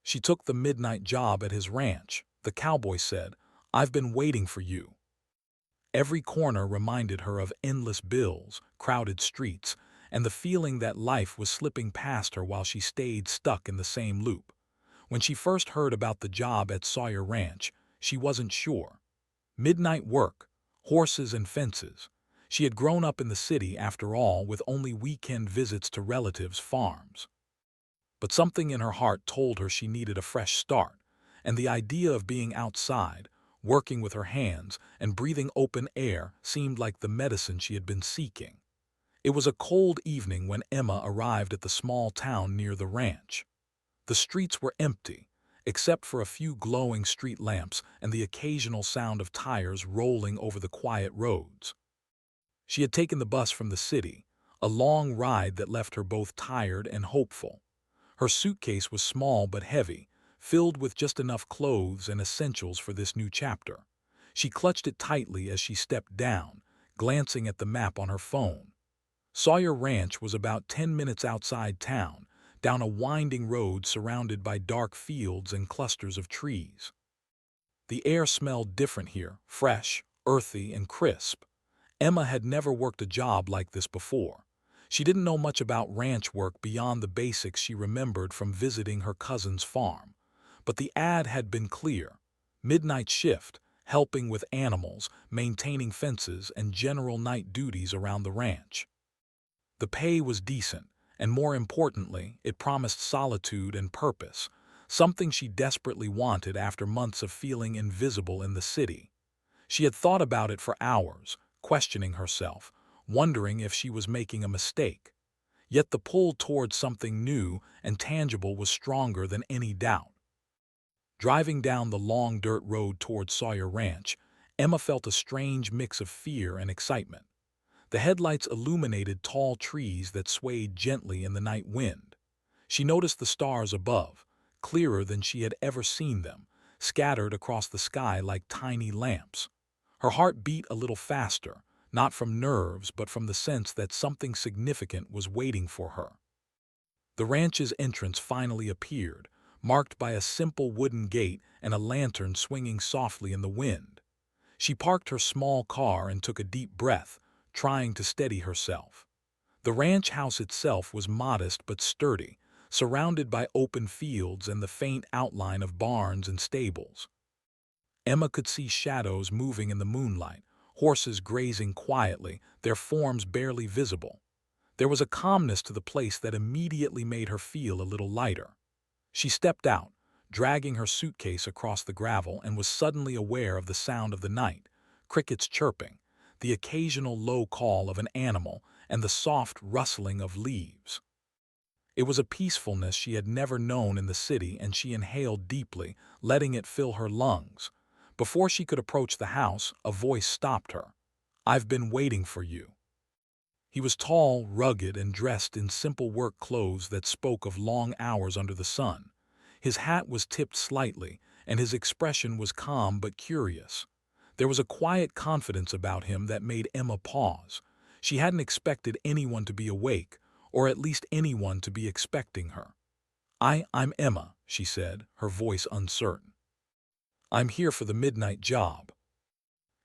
She took the midnight job at his ranch. The cowboy said, "I've been waiting for you." Every corner reminded her of endless bills, crowded streets, and the feeling that life was slipping past her while she stayed stuck in the same loop. When she first heard about the job at Sawyer Ranch, she wasn't sure. Midnight work, horses and fences. She had grown up in the city, after all, with only weekend visits to relatives' farms. But something in her heart told her she needed a fresh start, and the idea of being outside, working with her hands, and breathing open air seemed like the medicine she had been seeking. It was a cold evening when Emma arrived at the small town near the ranch. The streets were empty, except for a few glowing street lamps and the occasional sound of tires rolling over the quiet roads. She had taken the bus from the city, a long ride that left her both tired and hopeful. Her suitcase was small but heavy, filled with just enough clothes and essentials for this new chapter. She clutched it tightly as she stepped down, glancing at the map on her phone. Sawyer Ranch was about 10 minutes outside town, down a winding road surrounded by dark fields and clusters of trees. The air smelled different here, fresh, earthy, and crisp. Emma had never worked a job like this before. She didn't know much about ranch work beyond the basics she remembered from visiting her cousin's farm. But the ad had been clear: midnight shift, helping with animals, maintaining fences, and general night duties around the ranch. The pay was decent, and more importantly, it promised solitude and purpose, something she desperately wanted after months of feeling invisible in the city. She had thought about it for hours, questioning herself, wondering if she was making a mistake. Yet the pull towards something new and tangible was stronger than any doubt. Driving down the long dirt road toward Sawyer Ranch, Emma felt a strange mix of fear and excitement. The headlights illuminated tall trees that swayed gently in the night wind. She noticed the stars above, clearer than she had ever seen them, scattered across the sky like tiny lamps. Her heart beat a little faster, not from nerves but from the sense that something significant was waiting for her. The ranch's entrance finally appeared, marked by a simple wooden gate and a lantern swinging softly in the wind. She parked her small car and took a deep breath, trying to steady herself. The ranch house itself was modest but sturdy, surrounded by open fields and the faint outline of barns and stables. Emma could see shadows moving in the moonlight, horses grazing quietly, their forms barely visible. There was a calmness to the place that immediately made her feel a little lighter. She stepped out, dragging her suitcase across the gravel, and was suddenly aware of the sound of the night: crickets chirping, the occasional low call of an animal, and the soft rustling of leaves. It was a peacefulness she had never known in the city, and she inhaled deeply, letting it fill her lungs. Before she could approach the house, a voice stopped her. "I've been waiting for you." He was tall, rugged, and dressed in simple work clothes that spoke of long hours under the sun. His hat was tipped slightly, and his expression was calm but curious. There was a quiet confidence about him that made Emma pause. She hadn't expected anyone to be awake, or at least anyone to be expecting her. I'm Emma," she said, her voice uncertain. "I'm here for the midnight job."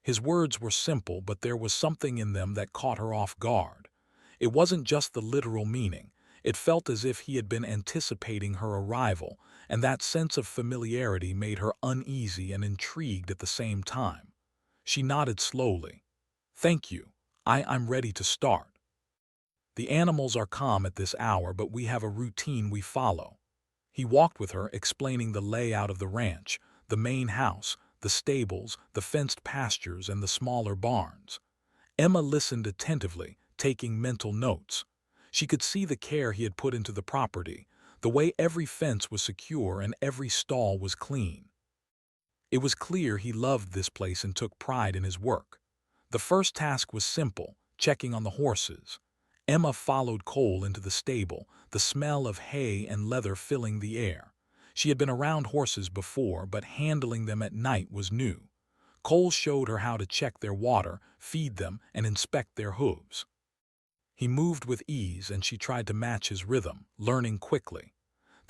His words were simple, but there was something in them that caught her off guard. It wasn't just the literal meaning. It felt as if he had been anticipating her arrival, and that sense of familiarity made her uneasy and intrigued at the same time. She nodded slowly. "Thank you. I'm ready to start. The animals are calm at this hour, but we have a routine we follow." He walked with her, explaining the layout of the ranch: the main house, the stables, the fenced pastures, and the smaller barns. Emma listened attentively, taking mental notes. She could see the care he had put into the property, the way every fence was secure and every stall was clean. It was clear he loved this place and took pride in his work. The first task was simple: checking on the horses. Emma followed Cole into the stable, the smell of hay and leather filling the air. She had been around horses before, but handling them at night was new. Cole showed her how to check their water, feed them, and inspect their hooves. He moved with ease, and she tried to match his rhythm, learning quickly.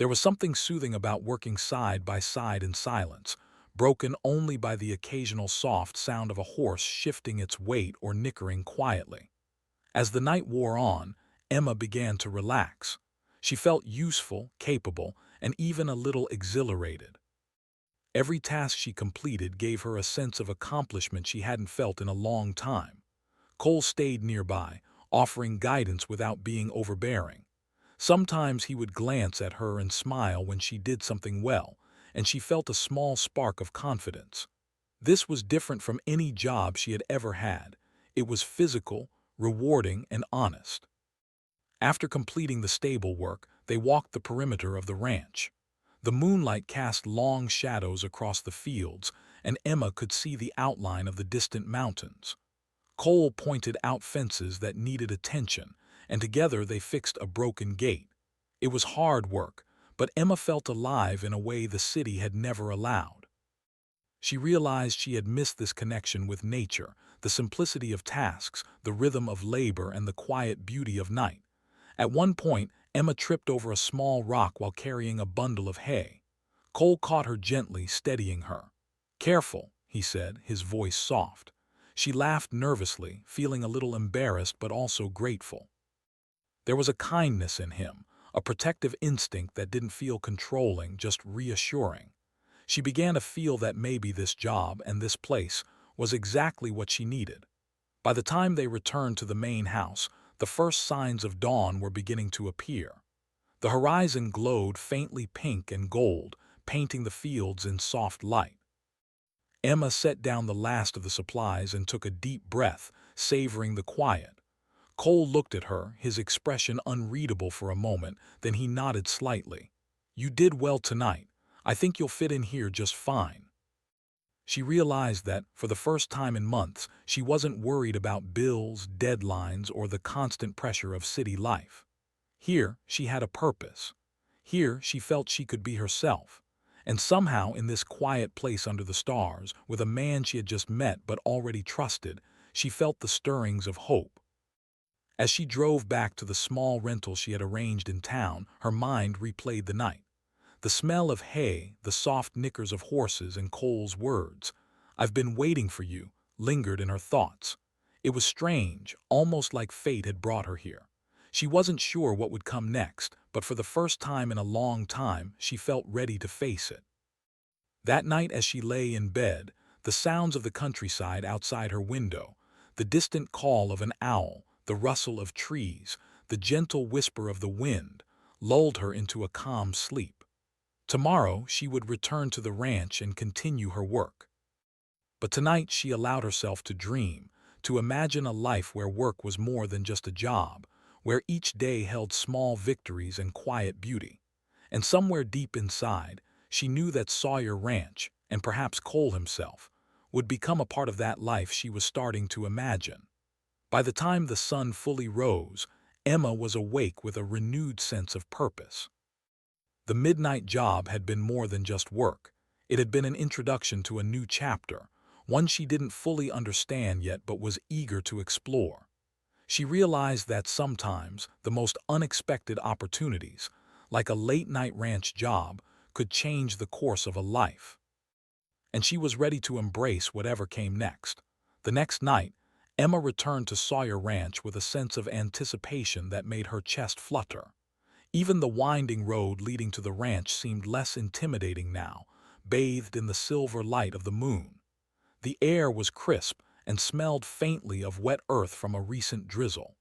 There was something soothing about working side by side in silence, broken only by the occasional soft sound of a horse shifting its weight or nickering quietly. As the night wore on, Emma began to relax. She felt useful, capable, and even a little exhilarated. Every task she completed gave her a sense of accomplishment she hadn't felt in a long time. Cole stayed nearby, offering guidance without being overbearing. Sometimes he would glance at her and smile when she did something well, and she felt a small spark of confidence. This was different from any job she had ever had. It was physical, rewarding, and honest. After completing the stable work, they walked the perimeter of the ranch. The moonlight cast long shadows across the fields, and Emma could see the outline of the distant mountains. Cole pointed out fences that needed attention, and together they fixed a broken gate. It was hard work, but Emma felt alive in a way the city had never allowed. She realized she had missed this connection with nature, the simplicity of tasks, the rhythm of labor, and the quiet beauty of night. At one point, Emma tripped over a small rock while carrying a bundle of hay. Cole caught her gently, steadying her. "Careful," he said, his voice soft. She laughed nervously, feeling a little embarrassed but also grateful. There was a kindness in him, a protective instinct that didn't feel controlling, just reassuring. She began to feel that maybe this job and this place was exactly what she needed. By the time they returned to the main house, the first signs of dawn were beginning to appear. The horizon glowed faintly pink and gold, painting the fields in soft light. Emma set down the last of the supplies and took a deep breath, savoring the quiet. Cole looked at her, his expression unreadable for a moment, then he nodded slightly. "You did well tonight. I think you'll fit in here just fine." She realized that, for the first time in months, she wasn't worried about bills, deadlines, or the constant pressure of city life. Here, she had a purpose. Here, she felt she could be herself. And somehow, in this quiet place under the stars, with a man she had just met but already trusted, she felt the stirrings of hope. As she drove back to the small rental she had arranged in town, her mind replayed the night. The smell of hay, the soft nickers of horses, and Cole's words, "I've been waiting for you," lingered in her thoughts. It was strange, almost like fate had brought her here. She wasn't sure what would come next, but for the first time in a long time, she felt ready to face it. That night as she lay in bed, the sounds of the countryside outside her window, the distant call of an owl, the rustle of trees, the gentle whisper of the wind, lulled her into a calm sleep. Tomorrow she would return to the ranch and continue her work. But tonight she allowed herself to dream, to imagine a life where work was more than just a job, where each day held small victories and quiet beauty. And somewhere deep inside, she knew that Sawyer Ranch, and perhaps Cole himself, would become a part of that life she was starting to imagine. By the time the sun fully rose, Emma was awake with a renewed sense of purpose. The midnight job had been more than just work. It had been an introduction to a new chapter, one she didn't fully understand yet but was eager to explore. She realized that sometimes the most unexpected opportunities, like a late-night ranch job, could change the course of a life. And she was ready to embrace whatever came next. The next night, Emma returned to Sawyer Ranch with a sense of anticipation that made her chest flutter. Even the winding road leading to the ranch seemed less intimidating now, bathed in the silver light of the moon. The air was crisp and smelled faintly of wet earth from a recent drizzle.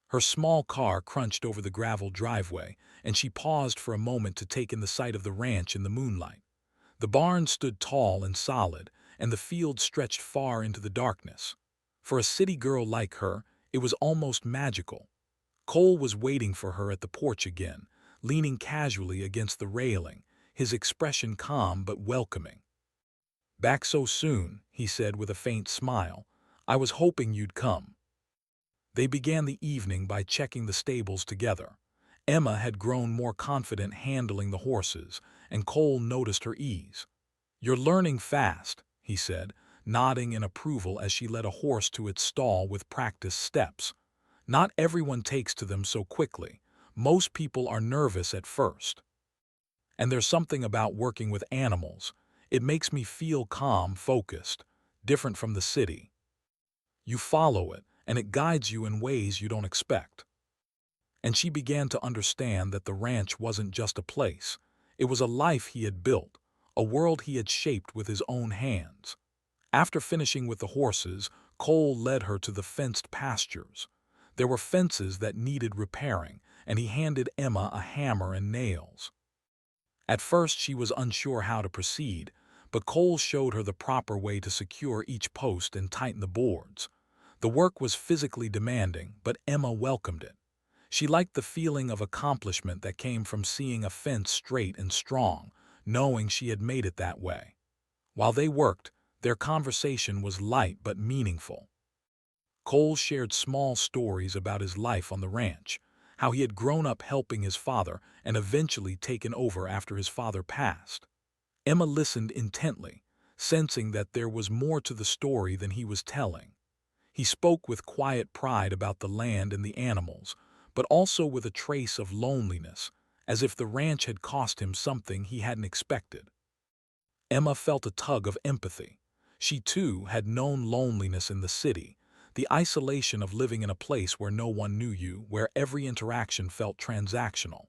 Her small car crunched over the gravel driveway, and she paused for a moment to take in the sight of the ranch in the moonlight. The barn stood tall and solid, and the field stretched far into the darkness. For a city girl like her, it was almost magical. Cole was waiting for her at the porch again, leaning casually against the railing, his expression calm but welcoming. "Back so soon," he said with a faint smile. "I was hoping you'd come." They began the evening by checking the stables together. Emma had grown more confident handling the horses, and Cole noticed her ease. "You're learning fast," he said, nodding in approval as she led a horse to its stall with practiced steps. "Not everyone takes to them so quickly. Most people are nervous at first." And there's something about working with animals. It makes me feel calm, focused, different from the city. You follow it, and it guides you in ways you don't expect. And she began to understand that the ranch wasn't just a place. It was a life he had built, a world he had shaped with his own hands. After finishing with the horses, Cole led her to the fenced pastures. There were fences that needed repairing, and he handed Emma a hammer and nails. At first she was unsure how to proceed, but Cole showed her the proper way to secure each post and tighten the boards. The work was physically demanding, but Emma welcomed it. She liked the feeling of accomplishment that came from seeing a fence straight and strong, knowing she had made it that way. While they worked, their conversation was light but meaningful. Cole shared small stories about his life on the ranch, how he had grown up helping his father and eventually taken over after his father passed. Emma listened intently, sensing that there was more to the story than he was telling. He spoke with quiet pride about the land and the animals, but also with a trace of loneliness, as if the ranch had cost him something he hadn't expected. Emma felt a tug of empathy. She too had known loneliness in the city, the isolation of living in a place where no one knew you, where every interaction felt transactional.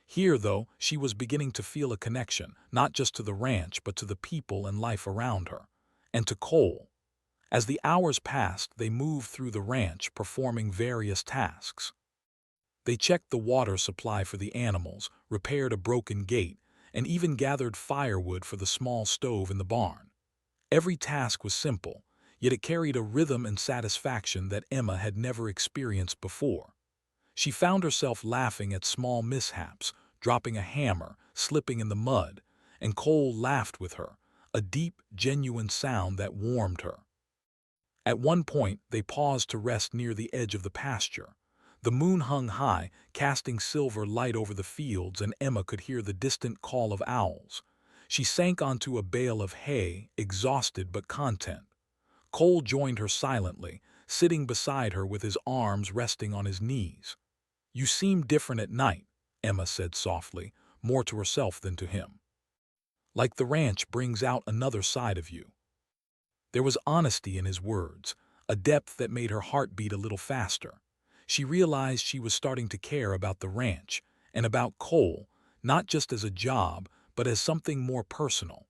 Here, though, she was beginning to feel a connection, not just to the ranch, but to the people and life around her, and to Cole. As the hours passed, they moved through the ranch, performing various tasks. They checked the water supply for the animals, repaired a broken gate, and even gathered firewood for the small stove in the barn. Every task was simple, yet it carried a rhythm and satisfaction that Emma had never experienced before. She found herself laughing at small mishaps, dropping a hammer, slipping in the mud, and Cole laughed with her, a deep, genuine sound that warmed her. At one point, they paused to rest near the edge of the pasture. The moon hung high, casting silver light over the fields, and Emma could hear the distant call of owls. She sank onto a bale of hay, exhausted but content. Cole joined her silently, sitting beside her with his arms resting on his knees. "You seem different at night," Emma said softly, more to herself than to him. "Like the ranch brings out another side of you." There was honesty in his words, a depth that made her heart beat a little faster. She realized she was starting to care about the ranch and about Cole, not just as a job, but as something more personal.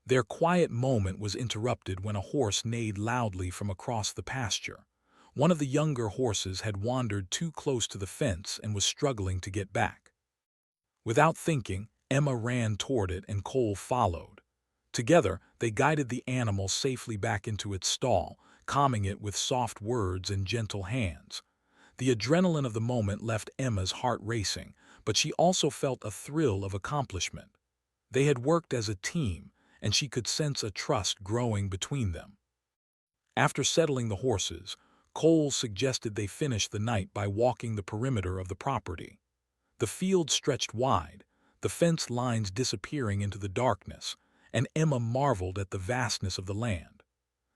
Their quiet moment was interrupted when a horse neighed loudly from across the pasture. One of the younger horses had wandered too close to the fence and was struggling to get back. Without thinking, Emma ran toward it and Cole followed. Together, they guided the animal safely back into its stall, calming it with soft words and gentle hands. The adrenaline of the moment left Emma's heart racing, but she also felt a thrill of accomplishment. They had worked as a team, and she could sense a trust growing between them. After settling the horses, Cole suggested they finish the night by walking the perimeter of the property. The field stretched wide, the fence lines disappearing into the darkness, and Emma marveled at the vastness of the land.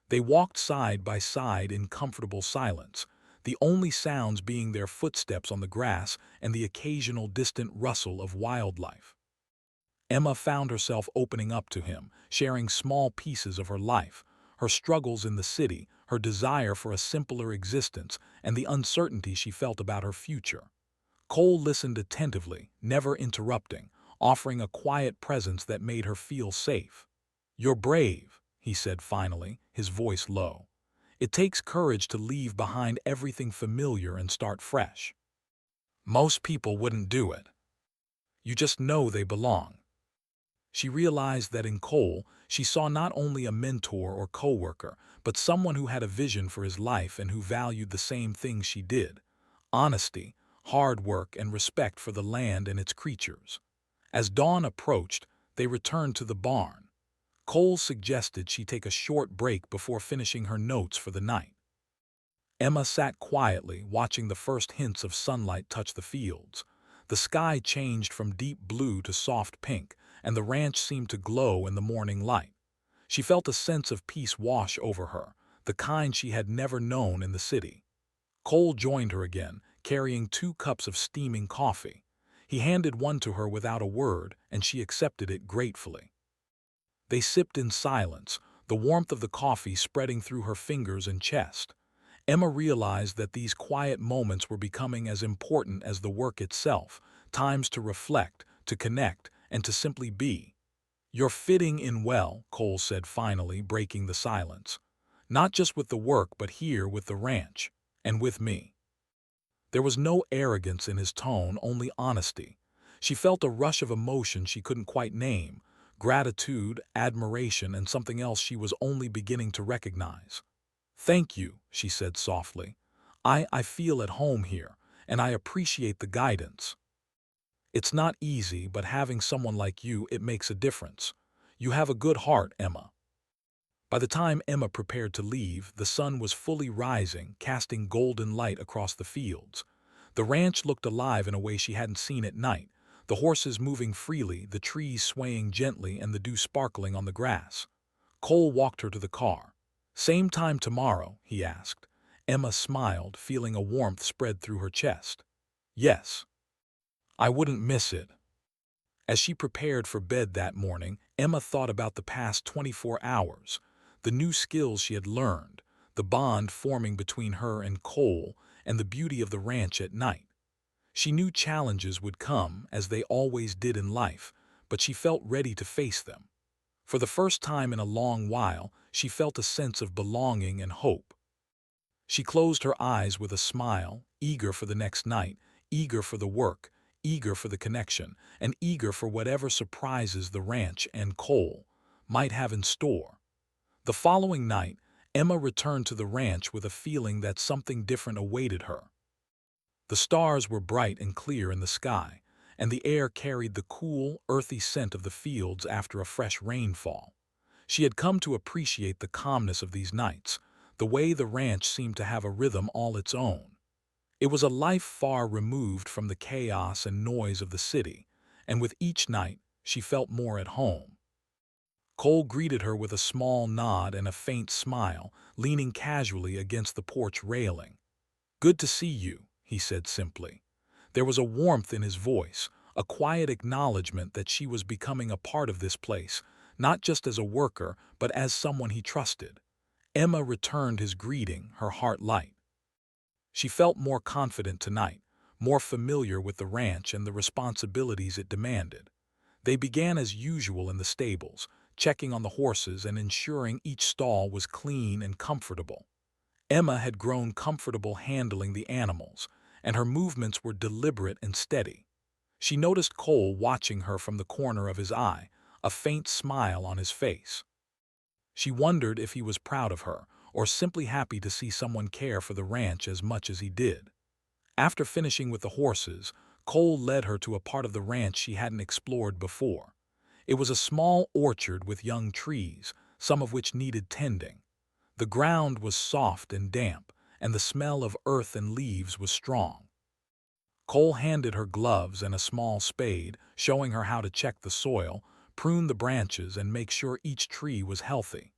They walked side by side in comfortable silence, the only sounds being their footsteps on the grass and the occasional distant rustle of wildlife. Emma found herself opening up to him, sharing small pieces of her life, her struggles in the city, her desire for a simpler existence, and the uncertainty she felt about her future. Cole listened attentively, never interrupting, offering a quiet presence that made her feel safe. "You're brave," he said finally, his voice low. "It takes courage to leave behind everything familiar and start fresh. Most people wouldn't do it. You just know they belong." She realized that in Cole, she saw not only a mentor or coworker, but someone who had a vision for his life and who valued the same things she did: honesty, hard work, and respect for the land and its creatures. As dawn approached, they returned to the barn. Cole suggested she take a short break before finishing her notes for the night. Emma sat quietly, watching the first hints of sunlight touch the fields. The sky changed from deep blue to soft pink, and the ranch seemed to glow in the morning light. She felt a sense of peace wash over her, the kind she had never known in the city. Cole joined her again, carrying 2 cups of steaming coffee. He handed one to her without a word, and she accepted it gratefully. They sipped in silence, the warmth of the coffee spreading through her fingers and chest. Emma realized that these quiet moments were becoming as important as the work itself, times to reflect, to connect, and to simply be. "You're fitting in well," Cole said finally, breaking the silence. "Not just with the work, but here with the ranch. And with me." There was no arrogance in his tone, only honesty. She felt a rush of emotion she couldn't quite name, gratitude, admiration, and something else she was only beginning to recognize. "Thank you," she said softly. I feel at home here, and I appreciate the guidance. It's not easy, but having someone like you, it makes a difference. You have a good heart, Emma." By the time Emma prepared to leave, the sun was fully rising, casting golden light across the fields. The ranch looked alive in a way she hadn't seen at night, the horses moving freely, the trees swaying gently, and the dew sparkling on the grass. Cole walked her to the car. "Same time tomorrow?" he asked. Emma smiled, feeling a warmth spread through her chest. "Yes. I wouldn't miss it." As she prepared for bed that morning, Emma thought about the past 24 hours, the new skills she had learned, the bond forming between her and Cole, and the beauty of the ranch at night. She knew challenges would come, as they always did in life, but she felt ready to face them. For the first time in a long while, she felt a sense of belonging and hope. She closed her eyes with a smile, eager for the next night, eager for the work, eager for the connection, and eager for whatever surprises the ranch and Cole might have in store. The following night, Emma returned to the ranch with a feeling that something different awaited her. The stars were bright and clear in the sky, and the air carried the cool, earthy scent of the fields after a fresh rainfall. She had come to appreciate the calmness of these nights, the way the ranch seemed to have a rhythm all its own. It was a life far removed from the chaos and noise of the city, and with each night she felt more at home. Cole greeted her with a small nod and a faint smile, leaning casually against the porch railing. "Good to see you," he said simply. There was a warmth in his voice, a quiet acknowledgement that she was becoming a part of this place, not just as a worker, but as someone he trusted. Emma returned his greeting, her heart light. She felt more confident tonight, more familiar with the ranch and the responsibilities it demanded. They began as usual in the stables, checking on the horses and ensuring each stall was clean and comfortable. Emma had grown comfortable handling the animals, and her movements were deliberate and steady. She noticed Cole watching her from the corner of his eye, a faint smile on his face. She wondered if he was proud of her, or simply happy to see someone care for the ranch as much as he did. After finishing with the horses, Cole led her to a part of the ranch she hadn't explored before. It was a small orchard with young trees, some of which needed tending. The ground was soft and damp, and the smell of earth and leaves was strong. Cole handed her gloves and a small spade, showing her how to check the soil, prune the branches, and make sure each tree was healthy.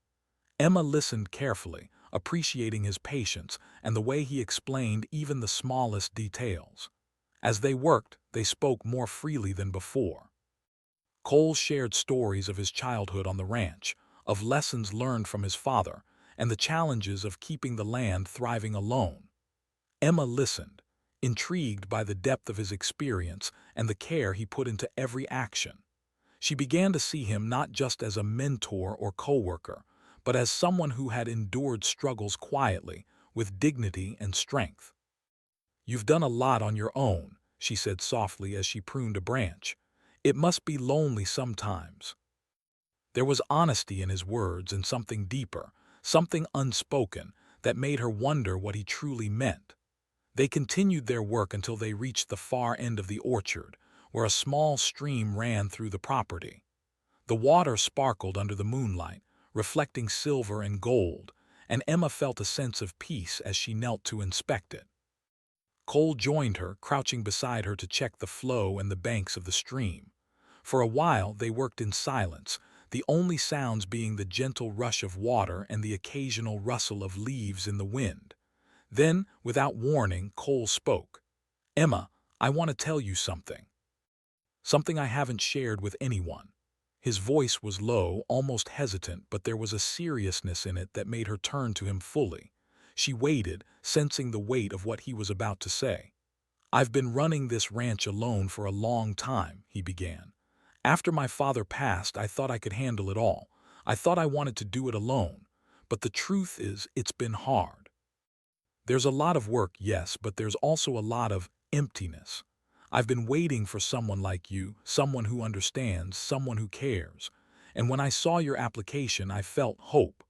Emma listened carefully, appreciating his patience and the way he explained even the smallest details. As they worked, they spoke more freely than before. Cole shared stories of his childhood on the ranch, of lessons learned from his father, and the challenges of keeping the land thriving alone. Emma listened, intrigued by the depth of his experience and the care he put into every action. She began to see him not just as a mentor or coworker, but as someone who had endured struggles quietly, with dignity and strength. "You've done a lot on your own," she said softly as she pruned a branch. "It must be lonely sometimes." There was honesty in his words and something deeper, something unspoken, that made her wonder what he truly meant. They continued their work until they reached the far end of the orchard, where a small stream ran through the property. The water sparkled under the moonlight, reflecting silver and gold, and Emma felt a sense of peace as she knelt to inspect it. Cole joined her, crouching beside her to check the flow and the banks of the stream. For a while they worked in silence, the only sounds being the gentle rush of water and the occasional rustle of leaves in the wind. Then, without warning, Cole spoke. "Emma, I want to tell you something." something I haven't shared with anyone." His voice was low, almost hesitant, but there was a seriousness in it that made her turn to him fully. She waited, sensing the weight of what he was about to say. "I've been running this ranch alone for a long time," he began. "After my father passed, I thought I could handle it all. I thought I wanted to do it alone. But the truth is, it's been hard. There's a lot of work, yes, but there's also a lot of emptiness. I've been waiting for someone like you, someone who understands, someone who cares. And when I saw your application, I felt hope.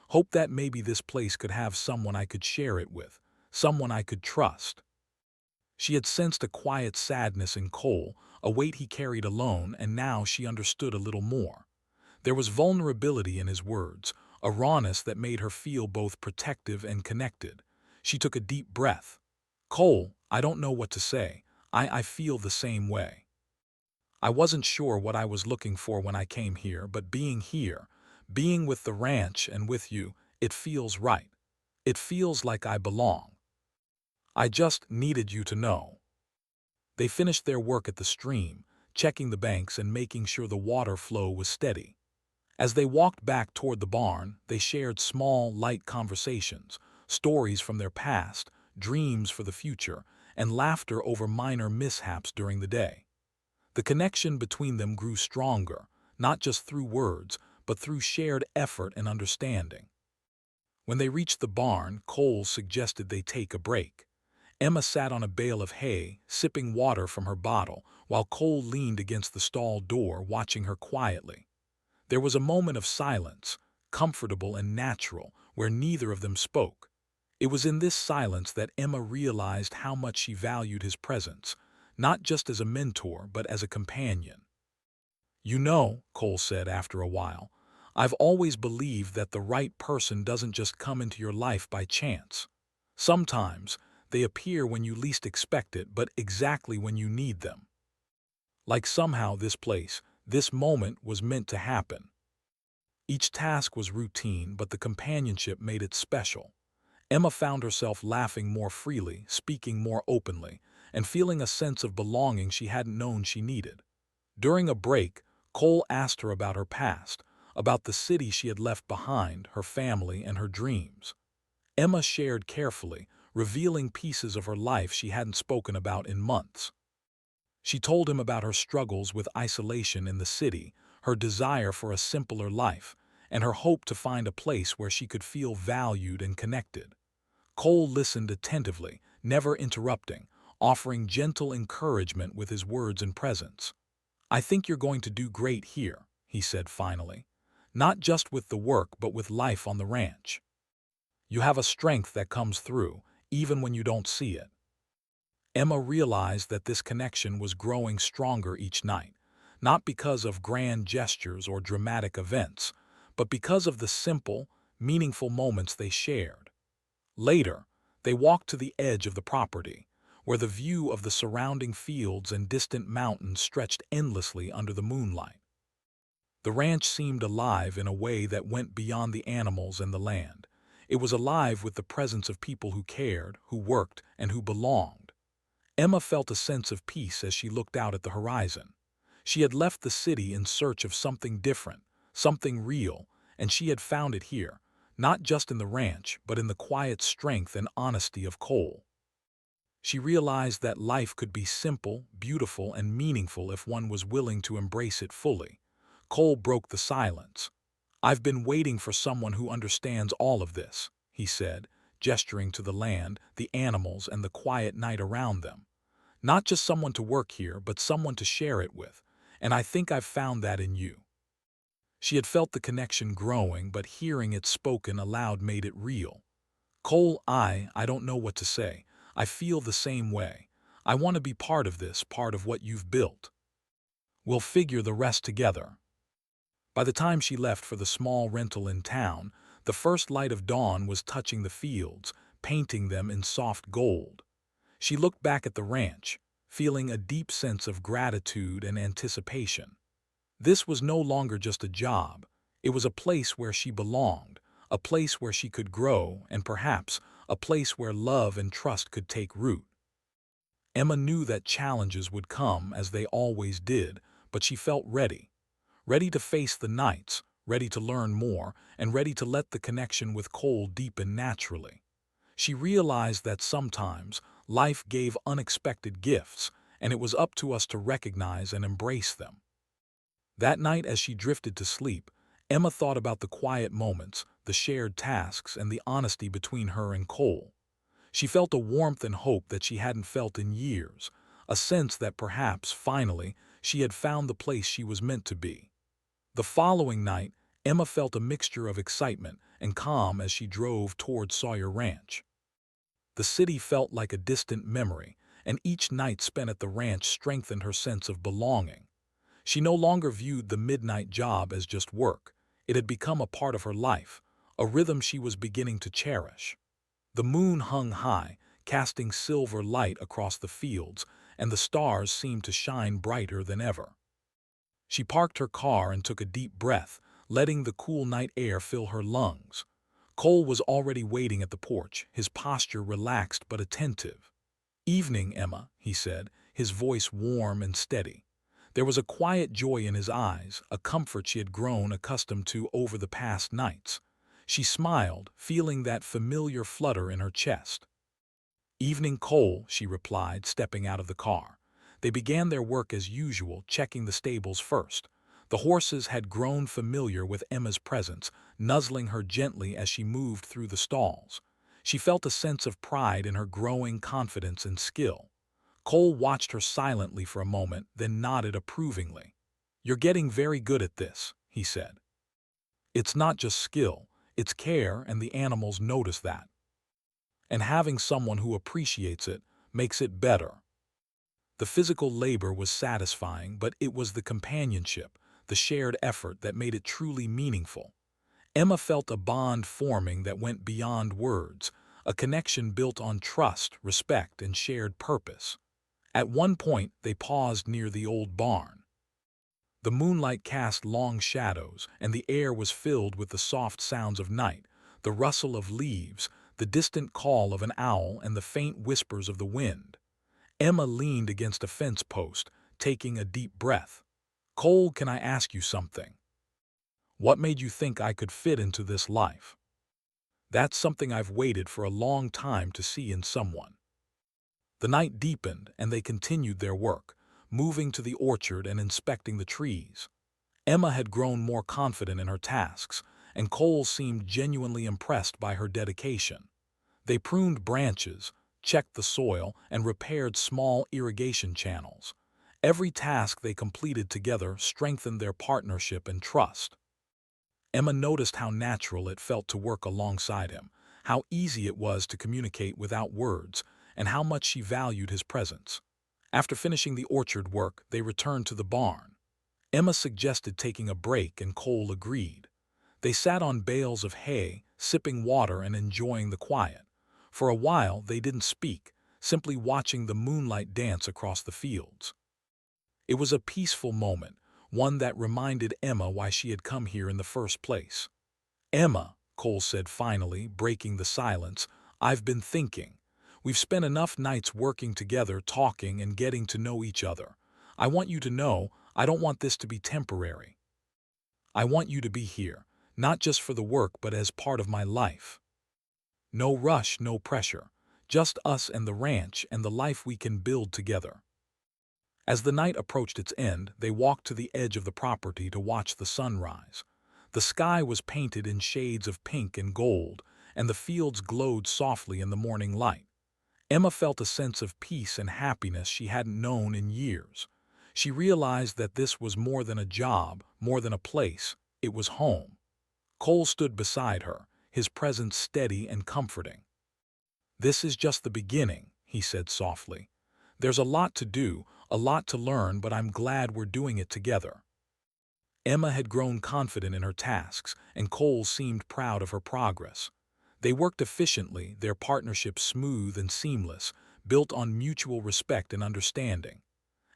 Hope that maybe this place could have someone I could share it with, someone I could trust." She had sensed a quiet sadness in Cole, a weight he carried alone, and now she understood a little more. There was vulnerability in his words, a rawness that made her feel both protective and connected. She took a deep breath. "Cole, I don't know what to say. I feel the same way. I wasn't sure what I was looking for when I came here, but being here, being with the ranch and with you, it feels right. It feels like I belong. I just needed you to know." They finished their work at the stream, checking the banks and making sure the water flow was steady. As they walked back toward the barn, they shared small, light conversations, stories from their past, dreams for the future, and laughter over minor mishaps during the day. The connection between them grew stronger, not just through words, but through shared effort and understanding. When they reached the barn, Cole suggested they take a break. Emma sat on a bale of hay, sipping water from her bottle, while Cole leaned against the stall door, watching her quietly. There was a moment of silence, comfortable and natural, where neither of them spoke. It was in this silence that Emma realized how much she valued his presence, not just as a mentor, but as a companion. "You know," Cole said after a while, "I've always believed that the right person doesn't just come into your life by chance. Sometimes they appear when you least expect it, but exactly when you need them. Like somehow this place, this moment was meant to happen." Each task was routine, but the companionship made it special. Emma found herself laughing more freely, speaking more openly, and feeling a sense of belonging she hadn't known she needed. During a break, Cole asked her about her past, about the city she had left behind, her family, and her dreams. Emma shared carefully, revealing pieces of her life she hadn't spoken about in months. She told him about her struggles with isolation in the city, her desire for a simpler life, and her hope to find a place where she could feel valued and connected. Cole listened attentively, never interrupting, offering gentle encouragement with his words and presence. "I think you're going to do great here," he said finally. "Not just with the work, but with life on the ranch. You have a strength that comes through, even when you don't see it." Emma realized that this connection was growing stronger each night, not because of grand gestures or dramatic events, but because of the simple, meaningful moments they shared. Later, they walked to the edge of the property, where the view of the surrounding fields and distant mountains stretched endlessly under the moonlight. The ranch seemed alive in a way that went beyond the animals and the land. It was alive with the presence of people who cared, who worked, and who belonged. Emma felt a sense of peace as she looked out at the horizon. She had left the city in search of something different, something real, and she had found it here, not just in the ranch, but in the quiet strength and honesty of Cole. She realized that life could be simple, beautiful, and meaningful if one was willing to embrace it fully. Cole broke the silence. "I've been waiting for someone who understands all of this," he said, gesturing to the land, the animals, and the quiet night around them. "Not just someone to work here, but someone to share it with, and I think I've found that in you." She had felt the connection growing, but hearing it spoken aloud made it real. "Cole, I don't know what to say. I feel the same way. I want to be part of this, part of what you've built. We'll figure the rest together." By the time she left for the small rental in town, the first light of dawn was touching the fields, painting them in soft gold. She looked back at the ranch, feeling a deep sense of gratitude and anticipation. This was no longer just a job. It was a place where she belonged, a place where she could grow, and perhaps a place where love and trust could take root. Emma knew that challenges would come, as they always did, but she felt ready. Ready to face the nights, ready to learn more, and ready to let the connection with Cole deepen naturally. She realized that sometimes life gave unexpected gifts, and it was up to us to recognize and embrace them. That night, as she drifted to sleep, Emma thought about the quiet moments, the shared tasks, and the honesty between her and Cole. She felt a warmth and hope that she hadn't felt in years, a sense that perhaps, finally, she had found the place she was meant to be. The following night, Emma felt a mixture of excitement and calm as she drove toward Sawyer Ranch. The city felt like a distant memory, and each night spent at the ranch strengthened her sense of belonging. She no longer viewed the midnight job as just work. It had become a part of her life, a rhythm she was beginning to cherish. The moon hung high, casting silver light across the fields, and the stars seemed to shine brighter than ever. She parked her car and took a deep breath, letting the cool night air fill her lungs. Cole was already waiting at the porch, his posture relaxed but attentive. "Evening, Emma," he said, his voice warm and steady. There was a quiet joy in his eyes, a comfort she had grown accustomed to over the past nights. She smiled, feeling that familiar flutter in her chest. "Evening, Cole," she replied, stepping out of the car. They began their work as usual, checking the stables first. The horses had grown familiar with Emma's presence, nuzzling her gently as she moved through the stalls. She felt a sense of pride in her growing confidence and skill. Cole watched her silently for a moment, then nodded approvingly. "You're getting very good at this," he said. "It's not just skill, it's care, and the animals notice that. And having someone who appreciates it makes it better." The physical labor was satisfying, but it was the companionship, the shared effort that made it truly meaningful. Emma felt a bond forming that went beyond words, a connection built on trust, respect, and shared purpose. At one point, they paused near the old barn. The moonlight cast long shadows, and the air was filled with the soft sounds of night, the rustle of leaves, the distant call of an owl, and the faint whispers of the wind. Emma leaned against a fence post, taking a deep breath. "Cole, can I ask you something? What made you think I could fit into this life?" "That's something I've waited for a long time to see in someone." The night deepened, and they continued their work, moving to the orchard and inspecting the trees. Emma had grown more confident in her tasks, and Cole seemed genuinely impressed by her dedication. They pruned branches, checked the soil, and repaired small irrigation channels. Every task they completed together strengthened their partnership and trust. Emma noticed how natural it felt to work alongside him, how easy it was to communicate without words, and how much she valued his presence. After finishing the orchard work, they returned to the barn. Emma suggested taking a break, and Cole agreed. They sat on bales of hay, sipping water and enjoying the quiet. For a while, they didn't speak, simply watching the moonlight dance across the fields. It was a peaceful moment, one that reminded Emma why she had come here in the first place. "Emma," Cole said finally, breaking the silence, "I've been thinking. We've spent enough nights working together, talking and getting to know each other. I want you to know I don't want this to be temporary. I want you to be here, not just for the work but as part of my life. No rush, no pressure. Just us and the ranch and the life we can build together." As the night approached its end, they walked to the edge of the property to watch the sunrise. The sky was painted in shades of pink and gold, and the fields glowed softly in the morning light. Emma felt a sense of peace and happiness she hadn't known in years. She realized that this was more than a job, more than a place. It was home. Cole stood beside her, his presence steady and comforting. "This is just the beginning," he said softly. "There's a lot to do, a lot to learn, but I'm glad we're doing it together." Emma had grown confident in her tasks, and Cole seemed proud of her progress. They worked efficiently, their partnership smooth and seamless, built on mutual respect and understanding.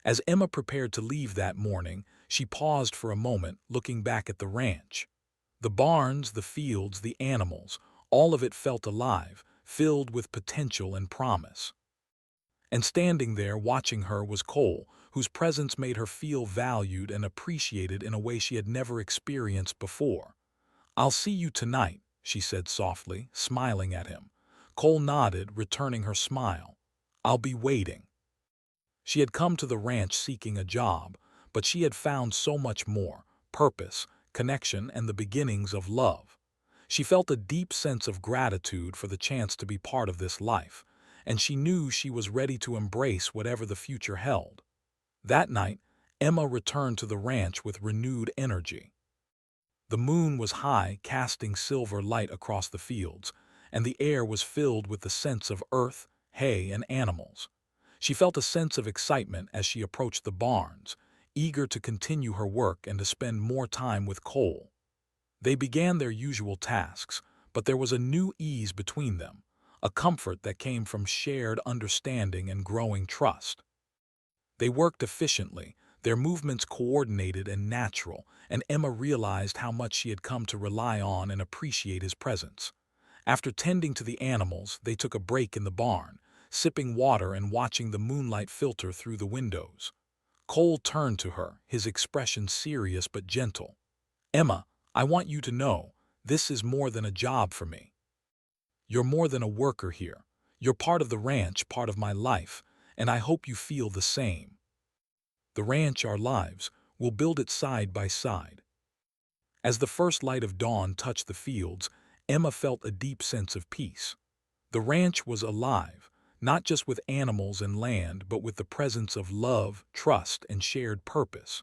As Emma prepared to leave that morning, she paused for a moment, looking back at the ranch. The barns, the fields, the animals, all of it felt alive, filled with potential and promise. And standing there watching her was Cole, whose presence made her feel valued and appreciated in a way she had never experienced before. "I'll see you tonight," she said softly, smiling at him. Cole nodded, returning her smile. "I'll be waiting." She had come to the ranch seeking a job, but she had found so much more: purpose, connection, and the beginnings of love. She felt a deep sense of gratitude for the chance to be part of this life, and she knew she was ready to embrace whatever the future held. That night, Emma returned to the ranch with renewed energy. The moon was high, casting silver light across the fields, and the air was filled with the scents of earth, hay, and animals. She felt a sense of excitement as she approached the barns, eager to continue her work and to spend more time with Cole. They began their usual tasks, but there was a new ease between them, a comfort that came from shared understanding and growing trust. They worked efficiently, their movements coordinated and natural, and Emma realized how much she had come to rely on and appreciate his presence. After tending to the animals, they took a break in the barn, sipping water and watching the moonlight filter through the windows. Cole turned to her, his expression serious but gentle. "Emma, I want you to know, this is more than a job for me. You're more than a worker here. You're part of the ranch, part of my life, and I hope you feel the same. The ranch, our lives, we'll build it side by side." As the first light of dawn touched the fields, Emma felt a deep sense of peace. The ranch was alive, not just with animals and land, but with the presence of love, trust, and shared purpose.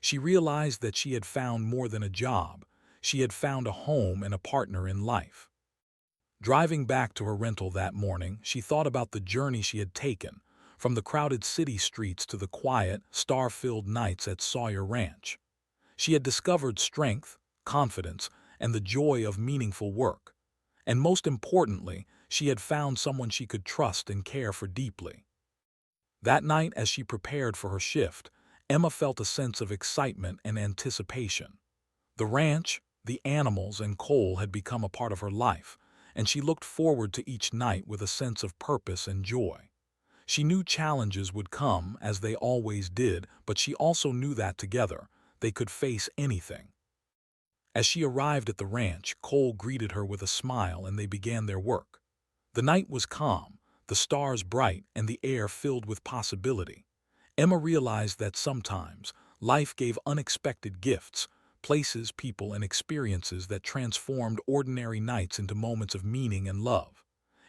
She realized that she had found more than a job. She had found a home and a partner in life. Driving back to her rental that morning, she thought about the journey she had taken, from the crowded city streets to the quiet, star-filled nights at Sawyer Ranch. She had discovered strength, confidence, and the joy of meaningful work. And most importantly, she had found someone she could trust and care for deeply. That night, as she prepared for her shift, Emma felt a sense of excitement and anticipation. The ranch, the animals, and Cole had become a part of her life, and she looked forward to each night with a sense of purpose and joy. She knew challenges would come, as they always did, but she also knew that together, they could face anything. As she arrived at the ranch, Cole greeted her with a smile and they began their work. The night was calm, the stars bright, and the air filled with possibility. Emma realized that sometimes life gave unexpected gifts, places, people, and experiences that transformed ordinary nights into moments of meaning and love.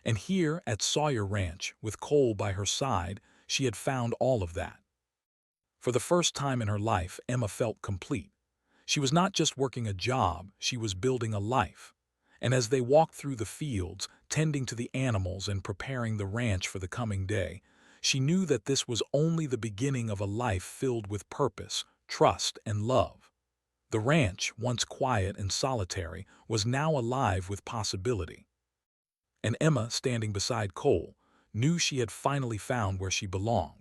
And here at Sawyer Ranch, with Cole by her side, she had found all of that. For the first time in her life, Emma felt complete. She was not just working a job, she was building a life. And as they walked through the fields, tending to the animals and preparing the ranch for the coming day, she knew that this was only the beginning of a life filled with purpose, trust, and love. The ranch, once quiet and solitary, was now alive with possibility. And Emma, standing beside Cole, knew she had finally found where she belonged.